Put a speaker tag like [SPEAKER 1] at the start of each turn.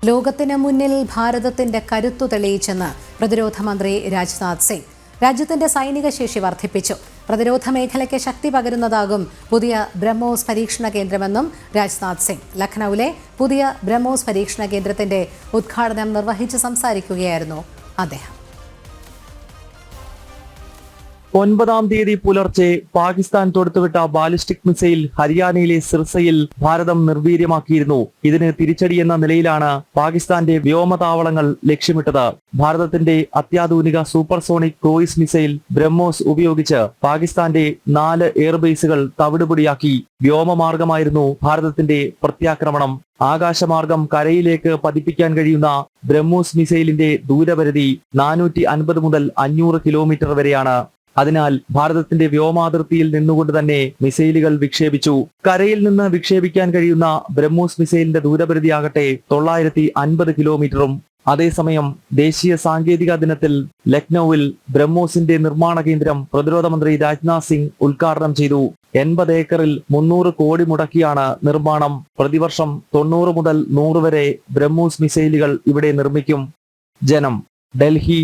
[SPEAKER 1] ലോകത്തിന് മുന്നിൽ ഭാരതത്തിന്റെ കരുത്തു തെളിയിച്ചെന്ന് പ്രതിരോധ മന്ത്രി രാജ്നാഥ് സിംഗ്. രാജ്യത്തിന്റെ സൈനിക ശേഷി വർദ്ധിപ്പിച്ചു. പ്രതിരോധ മേഖലയ്ക്ക് ശക്തി പകരുന്നതാകും പുതിയ ബ്രഹ്മോസ് പരീക്ഷണ കേന്ദ്രമെന്നും രാജ്നാഥ് സിംഗ്. ലഖ്നൌവിലെ പുതിയ ബ്രഹ്മോസ് പരീക്ഷണ കേന്ദ്രത്തിന്റെ ഉദ്ഘാടനം നിർവഹിച്ച് സംസാരിക്കുകയായിരുന്നു അദ്ദേഹം.
[SPEAKER 2] 9-ാം തീയതി പുലർച്ചെ പാകിസ്ഥാൻ തൊടുത്തുവിട്ട ബാലിസ്റ്റിക് മിസൈൽ ഹരിയാനയിലെ സിർസയിൽ ഭാരതം നിർവീര്യമാക്കിയിരുന്നു. ഇതിന് തിരിച്ചടിയെന്ന നിലയിലാണ് പാകിസ്ഥാന്റെ വ്യോമതാവളങ്ങൾ ലക്ഷ്യമിട്ടത്. ഭാരതത്തിന്റെ അത്യാധുനിക സൂപ്പർസോണിക് ക്രൂയിസ് മിസൈൽ ബ്രഹ്മോസ് ഉപയോഗിച്ച് പാകിസ്ഥാന്റെ 4 എയർബേസുകൾ തവിടുപൊടിയാക്കി. വ്യോമമാർഗമായിരുന്നു ഭാരതത്തിന്റെ പ്രത്യാക്രമണം. ആകാശമാർഗം കരയിലേക്ക് പതിപ്പിക്കാൻ കഴിയുന്ന ബ്രഹ്മോസ് മിസൈലിന്റെ ദൂരപരിധി 450 മുതൽ 500 കിലോമീറ്റർ വരെയാണ്. അതിനാൽ ഭാരതത്തിന്റെ വ്യോമാതിർത്തിയിൽ നിന്നുകൊണ്ട് തന്നെ മിസൈലുകൾ വിക്ഷേപിച്ചു. കരയിൽ നിന്ന് വിക്ഷേപിക്കാൻ കഴിയുന്ന ബ്രഹ്മോസ് മിസൈലിന്റെ ദൂരപരിധിയാകട്ടെ 950 കിലോമീറ്ററും. അതേസമയം ദേശീയ സാങ്കേതിക ദിനത്തിൽ ലക്നൌവിൽ ബ്രഹ്മോസിന്റെ നിർമ്മാണ കേന്ദ്രം പ്രതിരോധ മന്ത്രി രാജ്നാഥ് സിംഗ് ഉദ്ഘാടനം ചെയ്തു. 80 ഏക്കറിൽ 300 കോടി മുടക്കിയാണ് നിർമ്മാണം. പ്രതിവർഷം 90 മുതൽ 100 വരെ ബ്രഹ്മോസ് മിസൈലുകൾ ഇവിടെ നിർമ്മിക്കും. ജനം, ഡൽഹി.